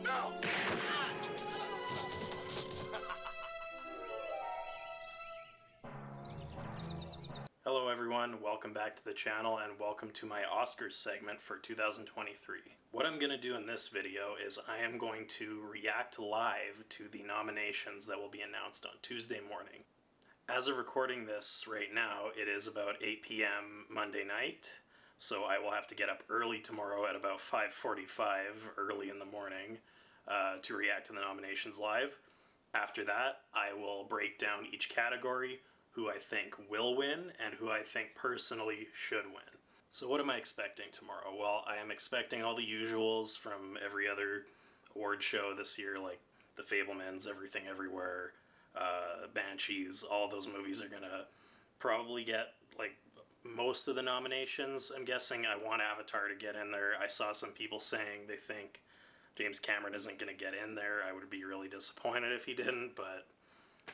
No! Hello everyone, welcome back to the channel and welcome to my Oscars segment for 2023. What I'm going to do in this video is I am going to react live to the nominations that will be announced on Tuesday morning. As of recording this right now, it is about 8 p.m. Monday night, so I will have to get up early tomorrow at about 5:45 early in the morning to react to the nominations live. After that, I will break down each category, who I think will win, and who I think personally should win. So what am I expecting tomorrow? Well, I am expecting all the usuals from every other award show this year, like The Fabelmans, Everything Everywhere, Banshees. All those movies are gonna probably get like most of the nominations. I'm guessing. I want Avatar to get in there. I saw some people saying they think James Cameron isn't gonna get in there. I would be really disappointed if he didn't, but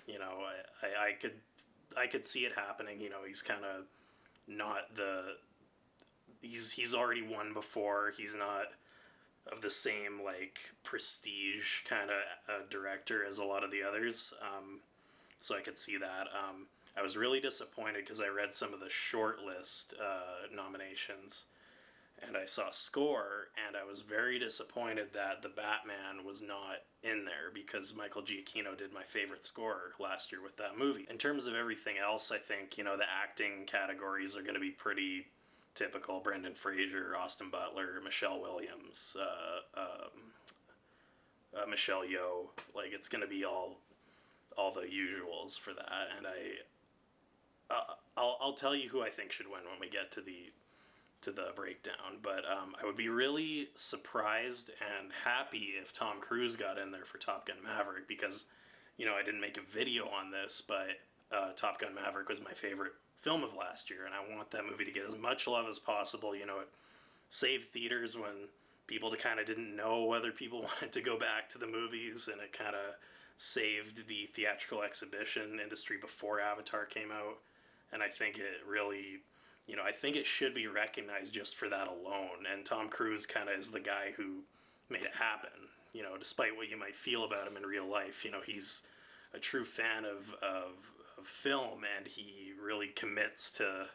you know, I could see it happening. You know, he's kind of not the... He's already won before. He's not of the same, like, prestige kind of director as a lot of the others. So I could see that. I was really disappointed because I read some of the shortlist nominations, and I saw score, and I was very disappointed that The Batman was not in there because Michael Giacchino did my favorite score last year with that movie. In terms of everything else, I think, you know, the acting categories are going to be pretty typical. Brendan Fraser, Austin Butler, Michelle Williams, Michelle Yeoh. Like, it's going to be all the usuals for that, and I'll tell you who I think should win when we get to the breakdown, but I would be really surprised and happy if Tom Cruise got in there for Top Gun Maverick, because, you know, I didn't make a video on this, but Top Gun Maverick was my favorite film of last year, and I want that movie to get as much love as possible. You know, it saved theaters when people kind of didn't know whether people wanted to go back to the movies, and it kind of saved the theatrical exhibition industry before Avatar came out, and I think it really... You know, I think it should be recognized just for that alone, and Tom Cruise kind of is the guy who made it happen. You know, despite what you might feel about him in real life, you know, he's a true fan of film, and he really commits to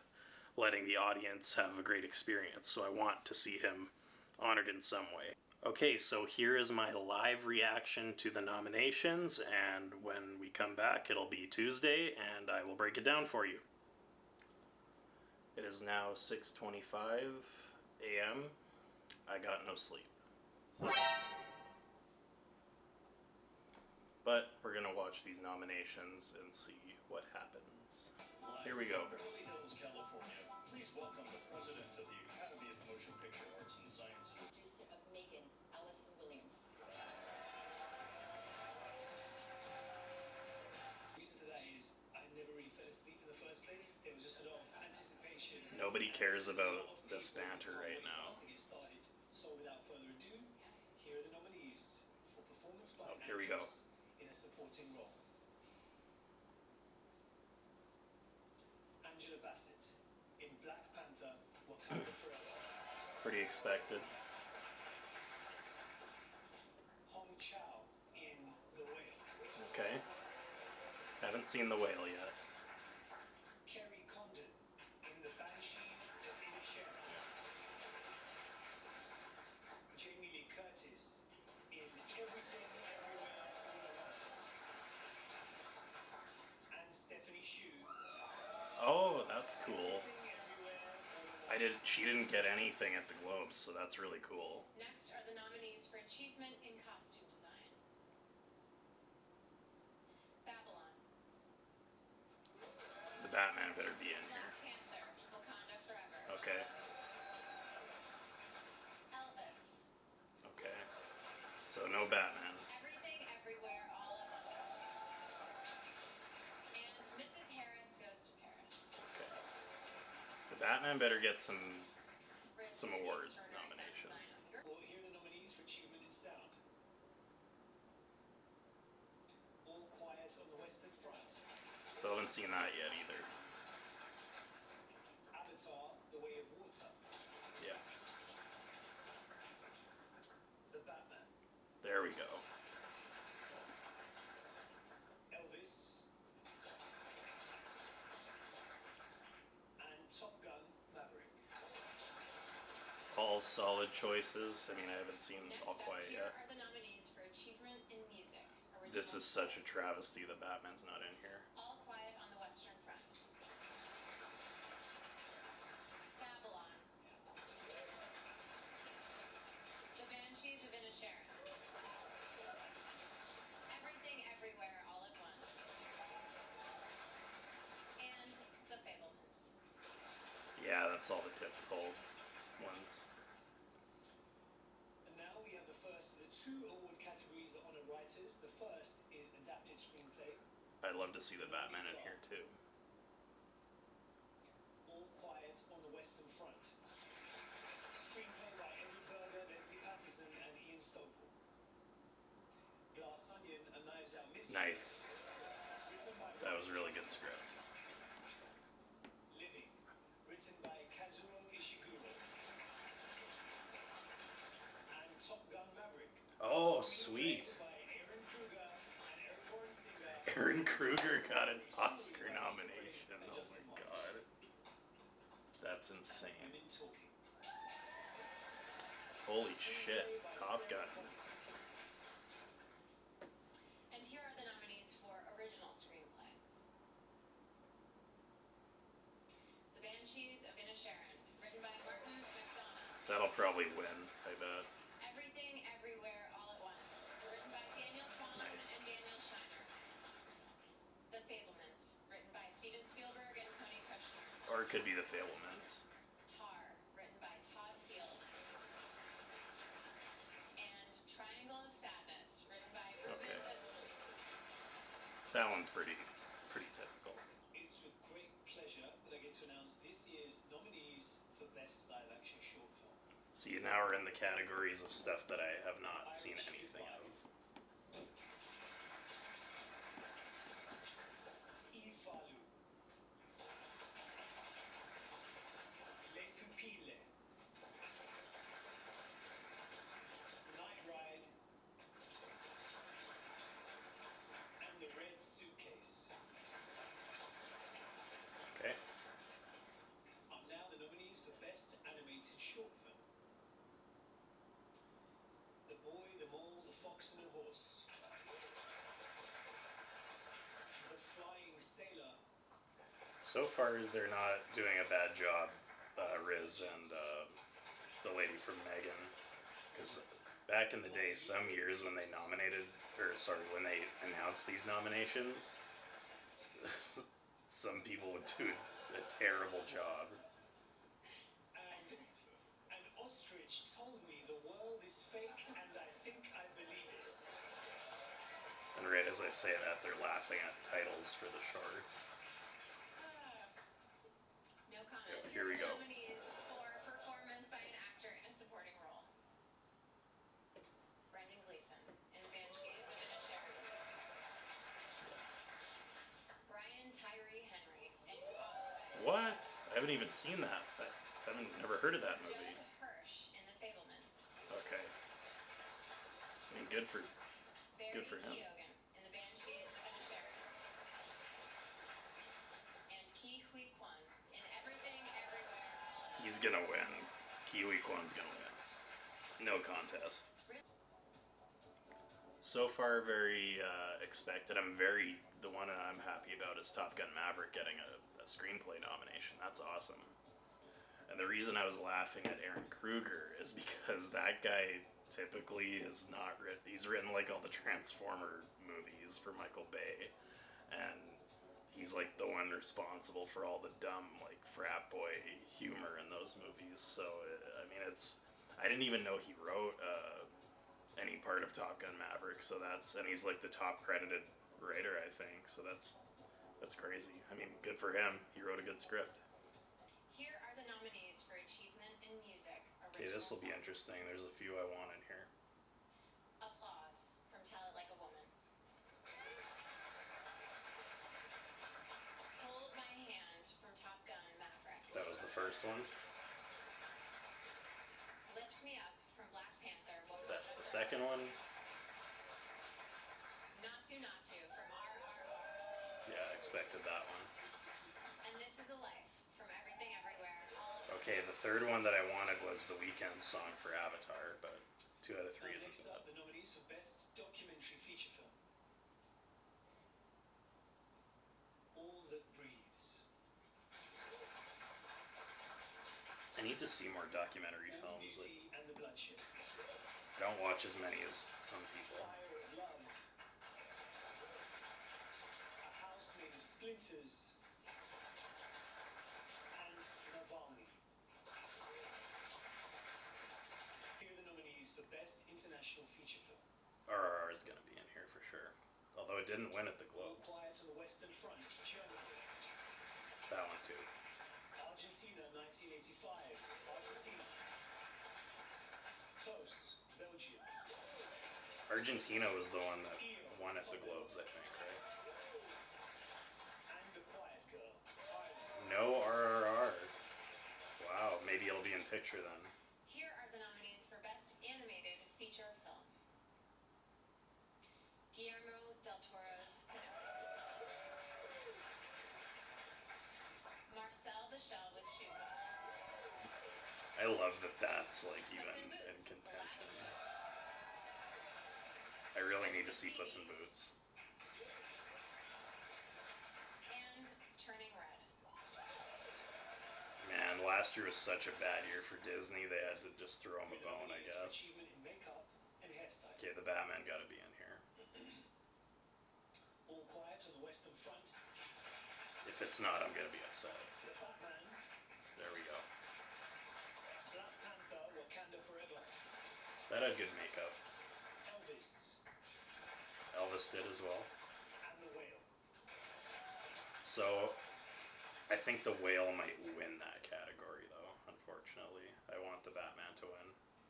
letting the audience have a great experience, so I want to see him honored in some way. Okay, so here is my live reaction to the nominations, and when we come back, it'll be Tuesday, and I will break it down for you. It is now 6:25 a.m. I got no sleep. But we're going to watch these nominations and see what happens. Here we go. Beverly Hills, California. Please welcome the president of the Academy of Motion Picture Arts and Sciences. Producer of Megan, Allison Williams. The reason for that is I never really fell asleep in the first place. There was just a lot of anticipation. Nobody cares about this banter right now. So without further ado, here are the nominees for performance by an Here we go. actress in a supporting role. Angela Bassett in Black Panther: Wakanda Forever. Pretty expected. Hong Chow in The Whale. Okay. Haven't seen The Whale yet. Kerry Condon in The Banshees of Inisherin. Jamie Lee Curtis in Everything Everywhere All at Once. And Stephanie Hsu. Oh, that's cool. Everything Everywhere All at Once. She didn't get anything at the Globes, so that's really cool. Next are the nominees for Achievement in Costume Design. Babylon. The Batman better be in here. Black Panther: Wakanda Forever. Okay. Elvis. Okay. So no Batman. Everything Everywhere All at Once. And Mrs. Harris Goes to Paris. The Batman better get some Written award and extraordinary sound nominations. design. Well, here are the nominees for Achievement in Sound. All Quiet on the Western Front. Still haven't seen that yet either. Avatar: The Way of Water. Yeah. The Batman. There we go. all solid choices. I mean, I haven't seen Next All up, Quiet here yet. are the nominees for Achievement in Music. This Original is such a travesty that Batman's not in here. All Quiet on the Western Front. Babylon. The Banshees of Inisherin. Everything Everywhere All at Once. And The Fablemans. Yeah, that's all the typical ones. And now we have the first of the two award categories that honor writers. The first is adapted screenplay. I'd love to see the Batman in here too. All Quiet on the Western Front. Screenplay by Edward Berger, Leslie Patterson, and Ian Stokell. Glass Onion, A Knives Out Mystery. Nice. Written by That was a really Robert good script. Living, written by Kazuo Ishiguro. And Top Gun Maverick. Oh, Screenplay sweet. by Aaron Kruger and Eric Hornsinger. Aaron Kruger got an Oscar nomination. Oh my god. That's insane. Women Talking. Holy shit. Top Gun. And here are the nominees for Original Screenplay. The Banshees of Inisherin, written by Martin McDonagh. That'll probably win, I bet. Everything Everywhere All at Once, written by Daniel Kwan Nice. and Daniel Scheinert. The Fablemans, written by Steven Spielberg and Tony Kushner. Or it could be the Fablemans. Tar, written by Todd Field. And Triangle of Sadness, written by Ruben Okay. Östlund. That one's pretty typical. It's with great pleasure that I get to announce this year's nominees for Best Live Action Short Film. See, now we're in the categories of stuff that I have not seen anything of. Ifalu. Le Pupille. Night Ride. And The Red Suitcase. Okay. Are now the nominees for Best Animated Short Film. The Boy, the Mole, the Fox and the Horse. The Flying Sailor. So far, they're not doing a bad job, Riz and the lady from Megan. Because back in the day, some years when they when they announced these nominations, some people would do a terrible job. And an ostrich told me the world is fake and I think I believe it. And right as I say that, they're laughing at titles for the shorts. No comment. Here we are the go. Nominees for performance by an actor in a supporting role. Brendan Gleeson in Banshees of Inisherin. Brian Tyree Henry in Causeway. What? I haven't even seen that. I haven't never heard of that movie. Judd Hirsch in The Fablemans. Okay. I mean, good for Barry Good for him. Keoghan in The Banshees of Inisherin. And Ke Huy Quan in Everything Everywhere All at Once. he's gonna win. Kiwi Kwan's gonna win. No contest. So far, very expected. The one I'm happy about is Top Gun Maverick getting a screenplay nomination. That's awesome. And the reason I was laughing at Aaron Kruger is because that guy typically is not written. He's written like all the Transformer movies for Michael Bay, and he's like the one responsible for all the dumb like frat boy humor in those movies. So I mean, I didn't even know he wrote any part of Top Gun Maverick. So and he's like the top credited writer, I think. So that's crazy. I mean, good for him. He wrote a good script. Here are the nominees for Achievement in Music. Okay, this will be Original song. interesting. There's a few I want in here. Applause from Tell It Like a Woman. Hold My Hand from Top Gun Maverick. That was the first one. Lift Me Up from Black Panther. Wakanda That's the second one. Natu from RRR. Yeah, I expected that one. And This Is a Life from Everything Everywhere All at Okay, the third one that I wanted was The Weeknd's song for Avatar, but 2 out of 3 isn't Next bad. up, the nominees for Best Documentary Feature Film. All That Breathes. I need to see more documentary All the films. Beauty and the Bloodshed. I don't watch as many as some people. Fire of Love. A House Made of Splinters. And Navalny. Here are the nominees for Best International Feature Film. RRR is gonna be in here for sure. Although it didn't win at the All Globes. Quiet on the Western Front, Germany. That one too. Argentina, 1985, Argentina. Close, Belgium. Argentina was the one that won at the Globes, I think, right? And The Quiet Girl, Ireland. No RRR. Wow, maybe it'll be in picture then. Here are the nominees for Best Animated Feature Film. Guillermo del Toro's Pinocchio. Marcel the Shell with Shoes On. I love that that's like even Puss in in Boots, The contention. Last I really need to see Puss in Boots. and Turning Red. Man, last year was such a bad year for Disney. They had to just throw him a Here are the bone, I nominees for guess. Achievement in Makeup and Hairstyle. Okay, the Batman gotta be in here. All Quiet on the Western Front, If it's not, I'm gonna be upset. The Batman, There we go. Black Panther, Wakanda Forever, That had good makeup. Elvis, Elvis did as well. and The Whale. So, I think the Whale might win that category, though. Unfortunately, I want the Batman to win.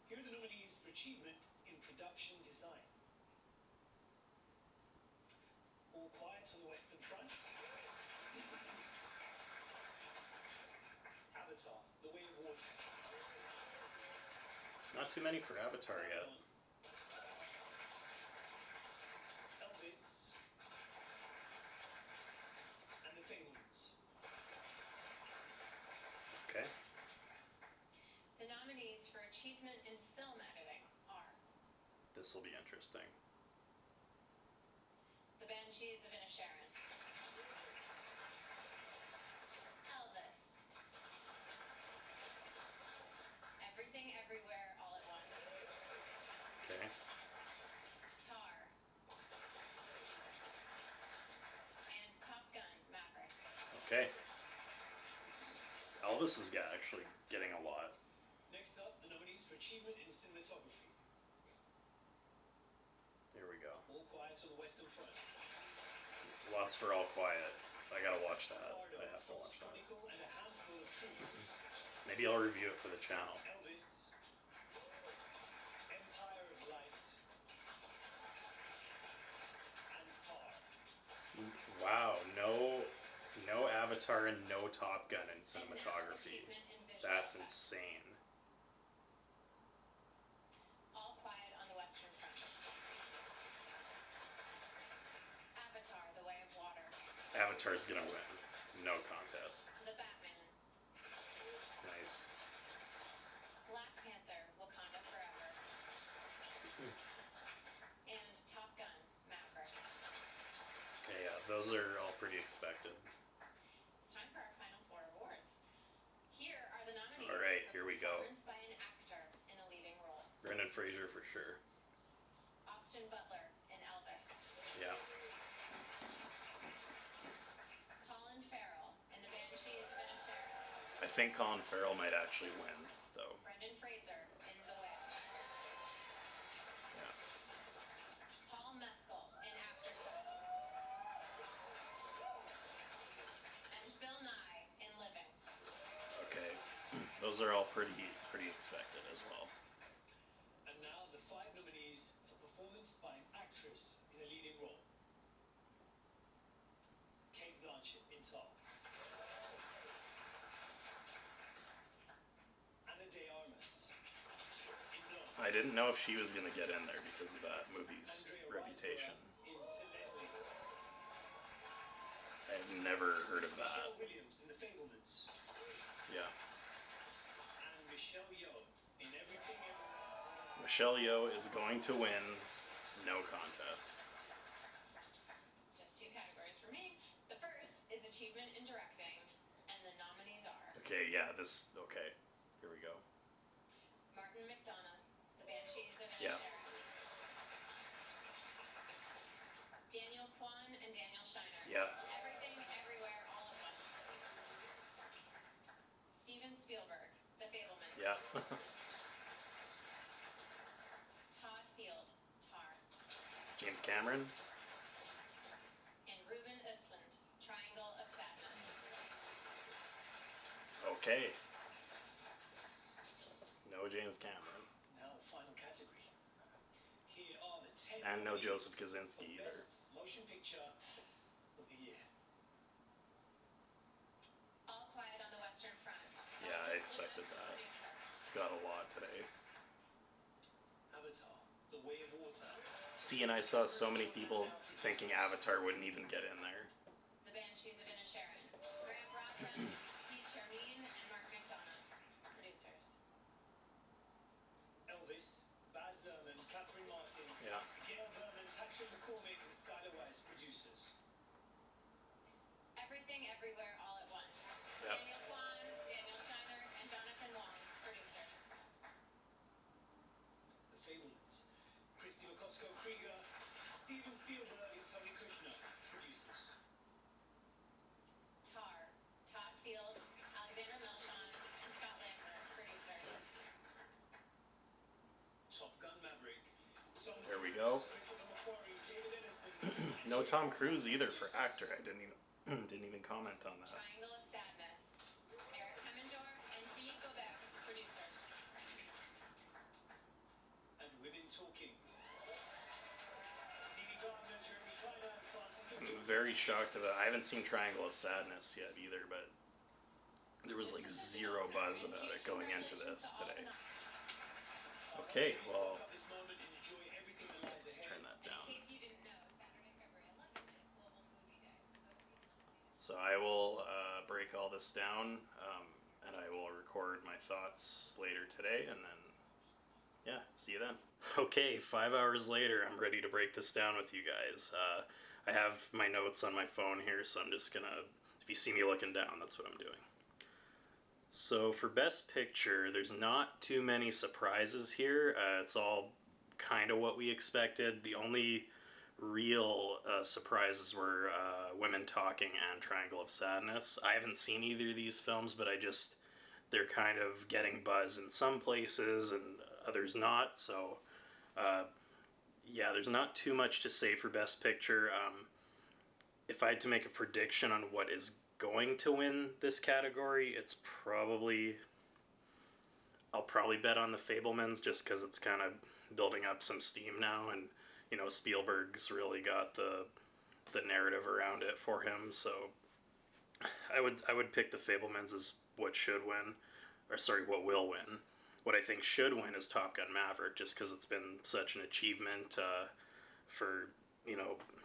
Here are the nominees for Achievement in Production Design. All Quiet on the Western Front, Avatar, The Way of Water. Not too many for Avatar yet. Elvis, and The Fablemans. Okay. The nominees for Achievement in Film Editing are This will be interesting. The Banshees of Inisherin, Elvis, Everything Everywhere All at Once, Okay. Tar, and Top Gun Maverick. Okay. Elvis is actually getting a lot. Next up, the nominees for Achievement in Cinematography. Here we go. All Quiet on the Western Front. Lots for All Quiet. I gotta watch that. Bardo, I have to False watch that. Chronicle, and A Handful of Truths. Maybe I'll review it for the channel. Elvis, Empire of Light, and Tar. Wow, no Avatar and no Top Gun in And now cinematography. Achievement in Visual That's Effects. insane. All Quiet on the Western Front. Avatar, The Way of Water. Avatar's gonna win. No contest. The Batman. Nice. Black Panther, Wakanda Forever. And Top Gun, Maverick. Okay, yeah, those are all pretty expected. It's time for our final four awards. Here are the nominees All right, for here we go. performance by an actor in a leading role. Brendan Fraser for sure. Austin Butler in Elvis. Yeah. Colin Farrell in The Banshees of Inisherin. I think Colin Farrell might actually win, though. Brendan Fraser in The Whale. Yeah. Paul Mescal in After Sun. And Bill Nye in Living. Okay. Those are all pretty expected as well. And now the 5 nominees for performance by an actress in a leading role. Kate Blanchett in Tar. Ana de Armas in Blonde. I didn't know if she was gonna get in there because of that movie's Andrea reputation. Riseborough in To Leslie. I've never heard of that. Michelle Williams in The Fablemans. Yeah. Michelle Yeoh in Everything Everywhere. Michelle Yeoh is going to win, no contest. Just two categories for me. The first is achievement in directing, and the nominees are Okay, yeah, okay. Here we go. Martin McDonagh, The Banshees of Yeah. Inisherin. Daniel Kwan and Daniel Scheinert. Yeah. Everything, Everywhere, All at Once. Steven Spielberg, The Fablemans. Yeah. Todd Field, Tar. James Cameron. And Ruben Östlund, Triangle of Sadness. Okay. No James Cameron. Now, final category. Here are the 10 And no nominees Joseph for Kosinski either. Best Motion Picture of the Year. All Quiet on the Western Front. Yeah, I expected that. Producer. It's got a lot today. Avatar, The Way of Water. See, and I saw so many people thinking Avatar wouldn't even get in there. The Banshees of Inisherin. Grant Rothman, Pete Chernine, and Mark McDonagh. Producers. Elvis, Baz Luhrmann, Catherine Martin, Yeah. Gail Berman, Patrick McCormick, and Skylar Weiss, producers. Everything, Everywhere, All at Once. Yep. Daniel Kwan, Daniel Scheinert, and Jonathan Wong. Producers. The Fablemans, Christy Lukotsko-Krieger, Steven Spielberg, and Tony Kushner, producers. Tar. Todd Field, Alexander Milchan, and Scott Lambert. Producers. Top Gun Maverick, Tom There we Cruise, go. Christopher McQuarrie, David Edison, and No Jake Tom Gyllenhaal, Cruise either for producers. actor. I didn't even comment on that. Triangle of Sadness. Eric Hemmendorf and Philippe Gobert. Producers. And Women Talking. Dee Dee Gardner, Jeremy Kleiner, and Francis I'm very shocked about. I haven't seen Triangle of Sadness yet either, but there was like zero buzz about it going into this today. Okay, well, let's turn that down. In case you didn't know, Saturday, February 11th is Global Movie Day, so go see the nominated. So I will break all this down, and I will record my thoughts later today, and then, yeah, see you then. Okay, 5 hours later, I'm ready to break this down with you guys. I have my notes on my phone here, so I'm just gonna, if you see me looking down, that's what I'm doing. So for Best Picture, there's not too many surprises here. It's all kind of what we expected. The only real surprises were Women Talking and Triangle of Sadness. I haven't seen either of these films, but they're kind of getting buzz in some places and others not. So yeah, there's not too much to say for Best Picture. If I had to make a prediction on what is going to win this category, I'll probably bet on The Fablemans just because it's kind of building up some steam now, and you know Spielberg's really got the narrative around it for him. So I would pick The Fablemans as what should win, or sorry, what will win. What I think should win is Top Gun Maverick, just because it's been such an achievement for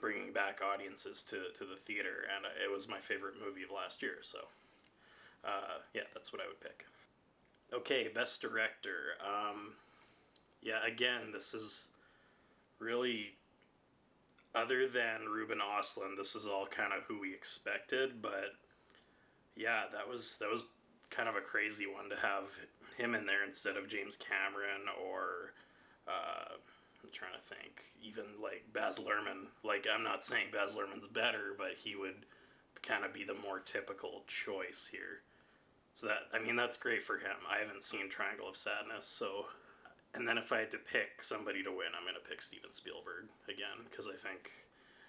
bringing back audiences to the theater, and it was my favorite movie of last year. So yeah, that's what I would pick. Okay, Best Director. Yeah, again, this is really, other than Ruben Östlund, this is all kind of who we expected, but yeah, that was kind of a crazy one to have him in there instead of James Cameron or I'm trying to think, even like Baz Luhrmann. Like, I'm not saying Baz Luhrmann's better, but he would kind of be the more typical choice here. So that's great for him. I haven't seen Triangle of Sadness, so, and then if I had to pick somebody to win, I'm going to pick Steven Spielberg again, because I think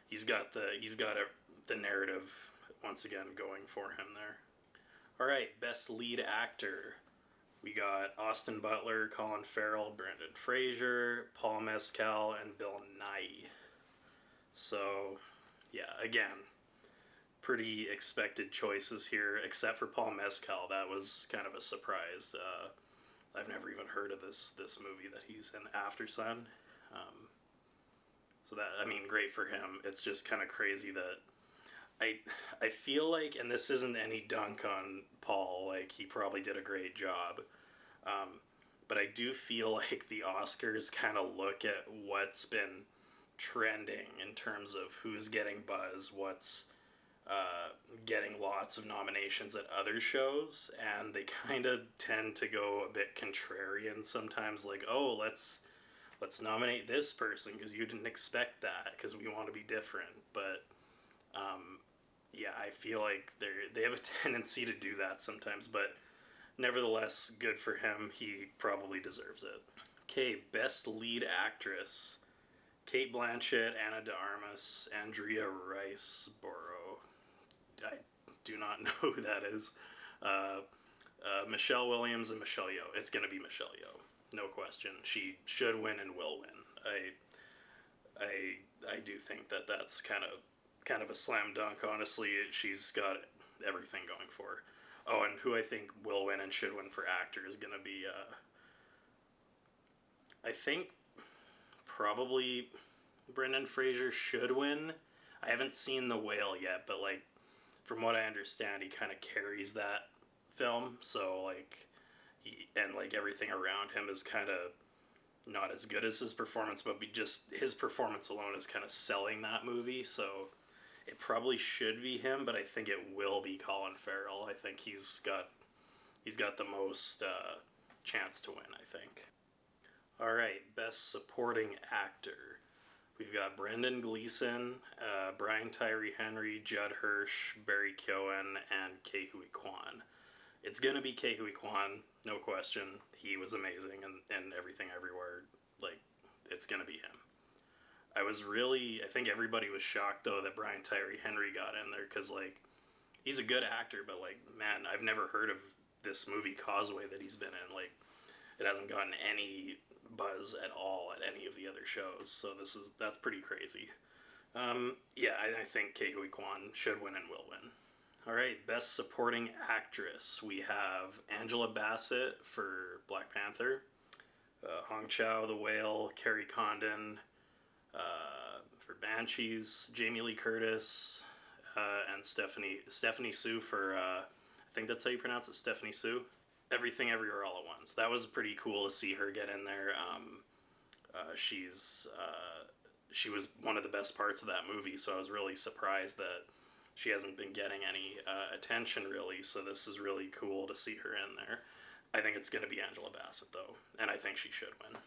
he's got the narrative once again going for him there. All right, Best Lead Actor. We got Austin Butler, Colin Farrell, Brendan Fraser, Paul Mescal, and Bill Nighy. So, yeah, again, pretty expected choices here, except for Paul Mescal. That was kind of a surprise. I've never even heard of this movie that he's in, After Sun. So that, great for him. It's just kind of crazy that I feel like, and this isn't any dunk on Paul, like he probably did a great job, But I do feel like the Oscars kind of look at what's been trending in terms of who's getting buzz, what's getting lots of nominations at other shows, and they kind of tend to go a bit contrarian sometimes, like, oh, let's nominate this person because you didn't expect that because we want to be different. But yeah, I feel like they have a tendency to do that sometimes, but nevertheless, good for him. He probably deserves it. Okay, Best Lead Actress. Kate Blanchett, Ana de Armas, Andrea Riseborough. I do not know who that is. Michelle Williams and Michelle Yeoh. It's going to be Michelle Yeoh. No question. She should win and will win. I do think that that's kind of a slam dunk. Honestly, she's got everything going for her. Oh, and who I think will win and should win for actor is going to be, I think probably Brendan Fraser should win. I haven't seen The Whale yet, but like from what I understand, he kind of carries that film. So like everything around him is kind of not as good as his performance, but just his performance alone is kind of selling that movie. So it probably should be him, but I think it will be Colin Farrell. I think he's got the most chance to win, I think. All right, Best Supporting Actor. We've got Brendan Gleeson, Brian Tyree Henry, Judd Hirsch, Barry Keoghan, and Ke Huy Quan. It's going to be Ke Huy Quan, no question. He was amazing and Everything Everywhere. Like, it's going to be him. I think everybody was shocked, though, that Brian Tyree Henry got in there, because, like, he's a good actor, but, like, man, I've never heard of this movie Causeway that he's been in. Like, it hasn't gotten any buzz at all at any of the other shows, so that's pretty crazy. Yeah, I think Ke Huy Quan should win and will win. All right, Best Supporting Actress. We have Angela Bassett for Black Panther, Hong Chow, The Whale, Carrie Condon for Banshees, Jamie Lee Curtis, and Stephanie Sue for, I think that's how you pronounce it, Stephanie Sue. Everything Everywhere All at Once. That was pretty cool to see her get in there. She was one of the best parts of that movie, so I was really surprised that she hasn't been getting any attention, really, so this is really cool to see her in there. I think it's going to be Angela Bassett, though, and I think she should win.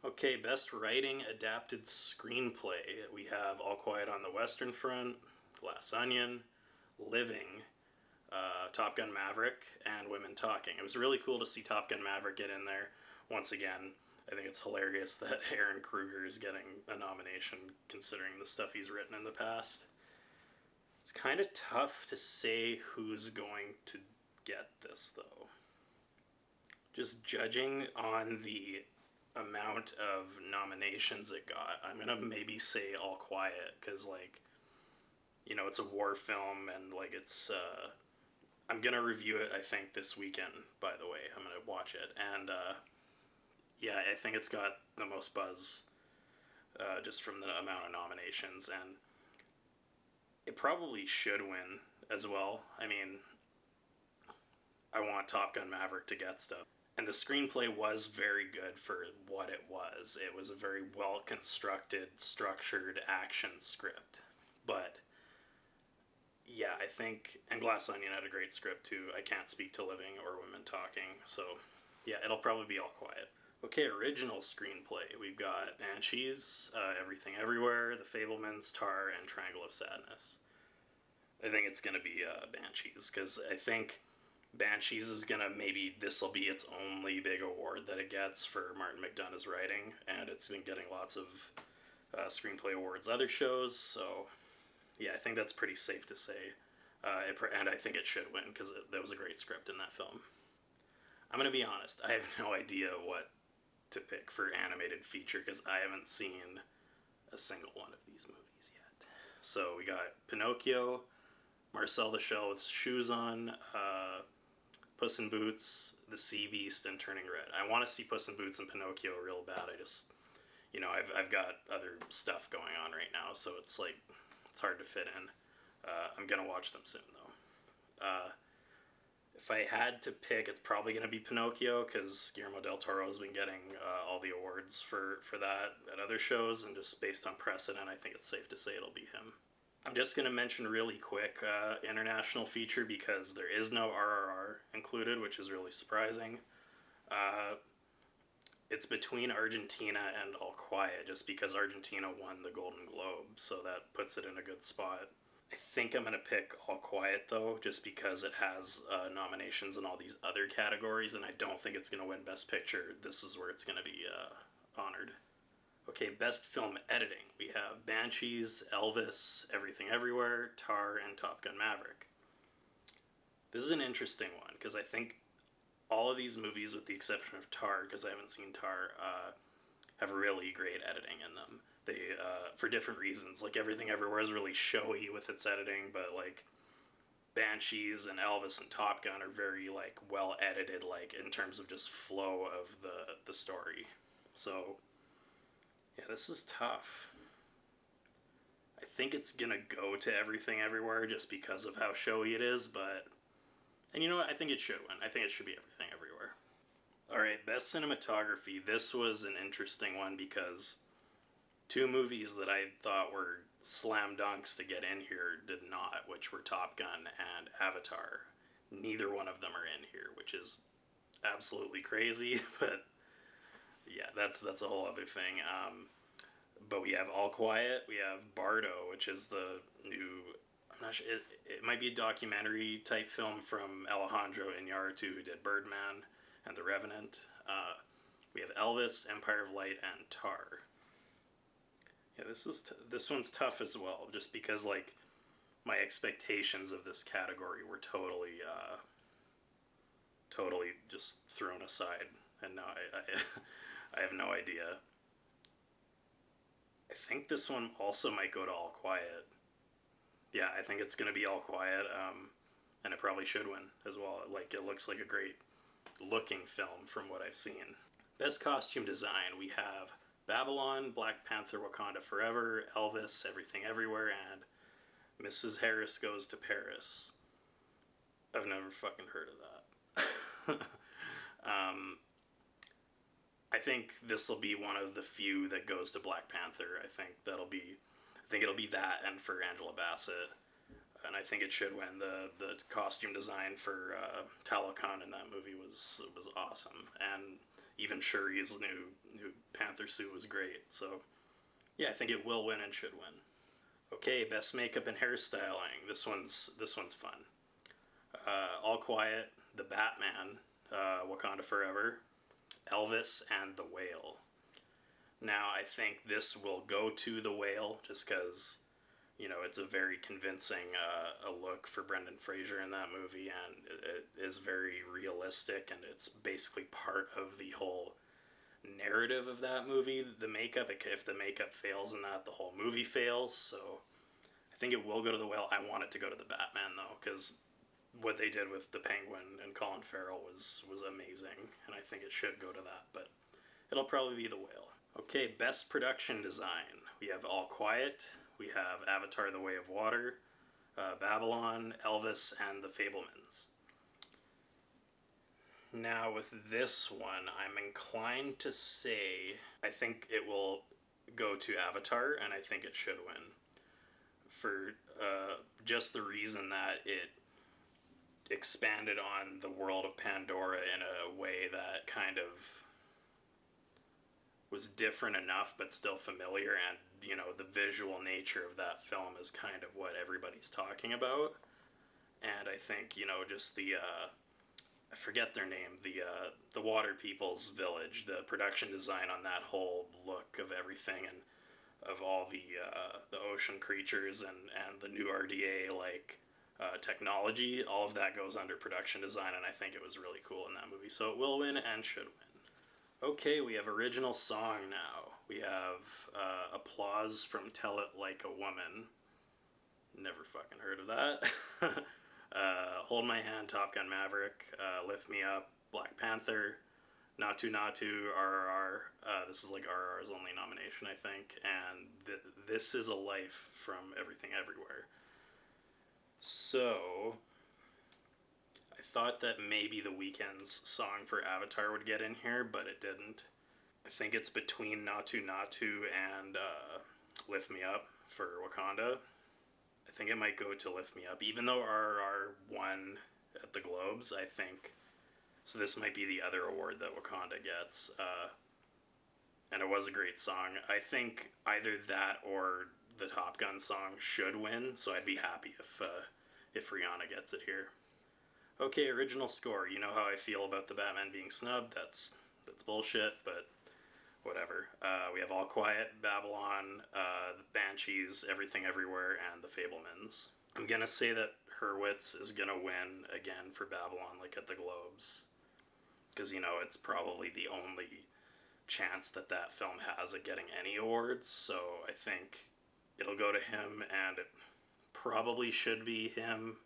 Okay, Best Writing Adapted Screenplay. We have All Quiet on the Western Front, Glass Onion, Living, Top Gun Maverick, and Women Talking. It was really cool to see Top Gun Maverick get in there. Once again, I think it's hilarious that Aaron Kruger is getting a nomination considering the stuff he's written in the past. It's kind of tough to say who's going to get this, though. Just judging on the amount of nominations it got, I'm gonna maybe say All Quiet, because, like, you know, it's a war film, and, like, it's, I'm gonna review it, I think, this weekend, by the way. I'm gonna watch it, and, yeah, I think it's got the most buzz, just from the amount of nominations, and it probably should win as well. I mean, I want Top Gun Maverick to get stuff. And the screenplay was very good for what it was. It was a very well-constructed, structured action script. But, yeah, I think, and Glass Onion had a great script too. I can't speak to Living or Women Talking, so yeah, it'll probably be All Quiet. Okay, original screenplay. We've got Banshees, Everything Everywhere, The Fabelmans, Tar, and Triangle of Sadness. I think it's going to be Banshees, because I think Banshees is going to, maybe this will be its only big award that it gets for Martin McDonagh's writing, and it's been getting lots of screenplay awards other shows, so yeah, I think that's pretty safe to say. And I think it should win, because there was a great script in that film. I'm going to be honest, I have no idea what to pick for animated feature, because I haven't seen a single one of these movies yet. So we got Pinocchio, Marcel the Shell with Shoes On, Puss in Boots, The Sea Beast, and Turning Red. I want to see Puss in Boots and Pinocchio real bad. I just, you know, I've got other stuff going on right now, so it's like, it's hard to fit in. I'm gonna watch them soon, though. If I had to pick, it's probably going to be Pinocchio, because Guillermo del Toro has been getting all the awards for that at other shows, and just based on precedent, I think it's safe to say it'll be him. I'm just going to mention really quick international feature, because there is no RRR included, which is really surprising. It's between Argentina and All Quiet, just because Argentina won the Golden Globe, so that puts it in a good spot. I think I'm going to pick All Quiet, though, just because it has nominations in all these other categories, and I don't think it's going to win Best Picture. This is where it's going to be honored. Okay, Best Film Editing. We have Banshees, Elvis, Everything Everywhere, Tar, and Top Gun Maverick. This is an interesting one, because I think all of these movies, with the exception of Tar, because I haven't seen Tar, have really great editing in them. They, for different reasons. Like, Everything Everywhere is really showy with its editing, but, like, Banshees and Elvis and Top Gun are very, like, well edited, like, in terms of just flow of the story. So, yeah, this is tough. I think it's gonna go to Everything Everywhere just because of how showy it is, but... And you know what? I think it should win. I think it should be Everything Everywhere. Alright, Best Cinematography. This was an interesting one because two movies that I thought were slam dunks to get in here did not, which were Top Gun and Avatar. Neither one of them are in here, which is absolutely crazy, but yeah, that's a whole other thing. But we have All Quiet, we have Bardo, which is the new... I'm not sure, it might be a documentary type film from Alejandro Iñárritu, who did Birdman and The Revenant. We have Elvis, Empire of Light, and Tar. Yeah, this one's tough as well, just because, like, my expectations of this category were totally just thrown aside, and now I have no idea. I think this one also might go to All Quiet. Yeah, I think it's going to be All Quiet, and it probably should win as well. Like, it looks like a great looking film from what I've seen. Best Costume Design, we have Babylon, Black Panther, Wakanda Forever, Elvis, Everything Everywhere, and Mrs. Harris Goes to Paris. I've never fucking heard of that. I think this will be one of the few that goes to Black Panther. I think it'll be that, and for Angela Bassett, and I think it should win. The costume design for Talokan in that movie was awesome, and even Shuri's new Panther suit was great. So yeah, I think it will win and should win. Okay, Best Makeup and Hairstyling. This one's fun. All Quiet, The Batman, Wakanda Forever, Elvis, and The Whale. Now, I think this will go to The Whale, just because, you know, it's a very convincing a look for Brendan Fraser in that movie, and it is very realistic, and it's basically part of the whole narrative of that movie. The makeup, if the makeup fails in that, the whole movie fails, so I think it will go to The Whale. I want it to go to The Batman, though, because what they did with the Penguin and Colin Farrell was amazing, and I think it should go to that, but it'll probably be The Whale. Okay, Best Production Design. We have All Quiet, we have Avatar: The Way of Water, Babylon, Elvis, and The Fabelmans. Now with this one, I'm inclined to say I think it will go to Avatar, and I think it should win. For just the reason that it expanded on the world of Pandora in a way that kind of was different enough but still familiar, and you know, the visual nature of that film is kind of what everybody's talking about. And I think, you know, just the I forget their name, the Water People's Village, the production design on that whole look of everything, and of all the ocean creatures and the new RDA technology, all of that goes under production design, and I think it was really cool in that movie. So it will win and should win. Okay, we have Original Song now. We have Applause from Tell It Like a Woman. Never fucking heard of that. Hold My Hand, Top Gun Maverick, Lift Me Up, Black Panther, Naatu Naatu, RRR. This is like RRR's only nomination, I think. And This Is a Life from Everything Everywhere. So, I thought that maybe The Weeknd's song for Avatar would get in here, but it didn't. I think it's between Natu Natu and Lift Me Up for Wakanda. I think it might go to Lift Me Up, even though RRR won at the Globes, I think. So this might be the other award that Wakanda gets. And it was a great song. I think either that or the Top Gun song should win, so I'd be happy if Rihanna gets it here. Okay, original score. You know how I feel about the Batman being snubbed. That's bullshit, but whatever. We have All Quiet, Babylon, the Banshees, Everything Everywhere, and The Fabelmans. I'm gonna say that Hurwitz is gonna win again for Babylon, like at the Globes, because you know it's probably the only chance that that film has at getting any awards. So I think it'll go to him, and it probably should be him.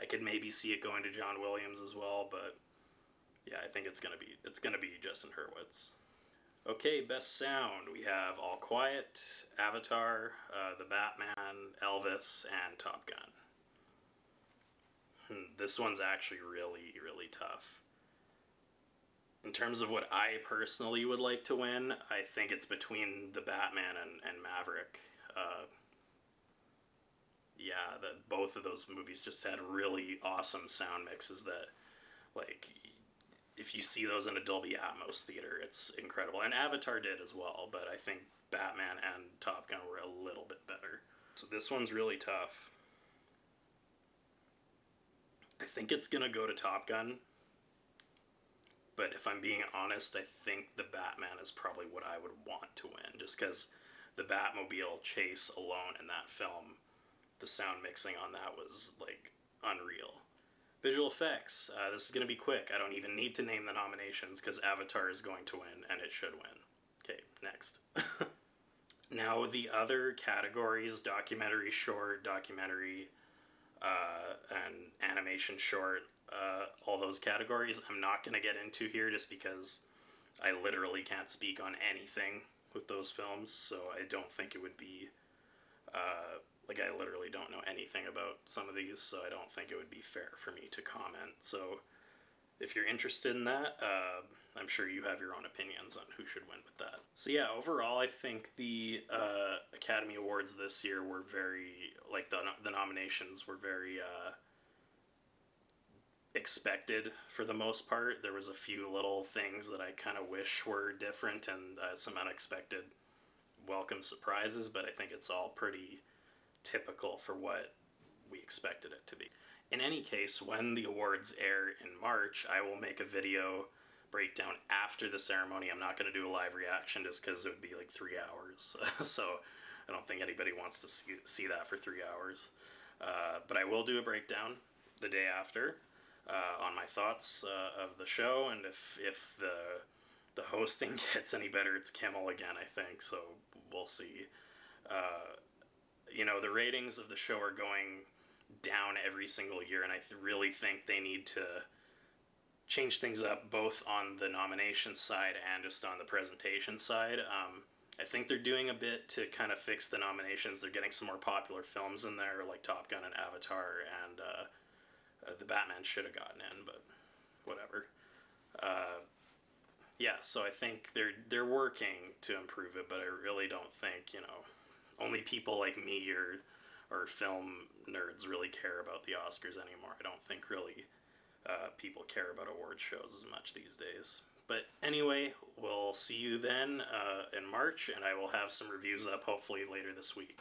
I could maybe see it going to John Williams as well, but yeah, I think it's gonna be Justin Hurwitz. Okay, best sound. We have All Quiet, Avatar, The Batman, Elvis, and Top Gun. This one's actually really, really tough. In terms of what I personally would like to win, I think it's between The Batman and Maverick. Yeah, both of those movies just had really awesome sound mixes that, like, if you see those in a Dolby Atmos theater, it's incredible. And Avatar did as well, but I think Batman and Top Gun were a little bit better. So this one's really tough. I think it's gonna go to Top Gun, but if I'm being honest, I think the Batman is probably what I would want to win, just because the Batmobile chase alone in that film, the sound mixing on that was, like, unreal. Visual effects. This is going to be quick. I don't even need to name the nominations because Avatar is going to win, and it should win. Okay, next. Now, the other categories, documentary short, documentary, and animation short, all those categories, I'm not going to get into here just because I literally can't speak on anything with those films, so I don't think it would be... like, I literally don't know anything about some of these, so I don't think it would be fair for me to comment. So if you're interested in that, I'm sure you have your own opinions on who should win with that. So yeah, overall, I think the Academy Awards this year were very, like, the nominations were very expected for the most part. There was a few little things that I kind of wish were different, and some unexpected welcome surprises, but I think it's all pretty typical for what we expected it to be. In any case, when the awards air in March, I will make a video breakdown after the ceremony. I'm not going to do a live reaction just because it would be like 3 hours. So I don't think anybody wants to see that for 3 hours. But I will do a breakdown the day after on my thoughts of the show, and if the hosting gets any better, it's Kimmel again, I think, so we'll see. You know, the ratings of the show are going down every single year, and I really think they need to change things up both on the nomination side and just on the presentation side. I think they're doing a bit to kind of fix the nominations. They're getting some more popular films in there, like Top Gun and Avatar, and the Batman should have gotten in, but whatever. Yeah, so I think they're working to improve it, but I really don't think, you know, only people like me or film nerds really care about the Oscars anymore. I don't think really people care about award shows as much these days. But anyway, we'll see you then in March, and I will have some reviews up hopefully later this week.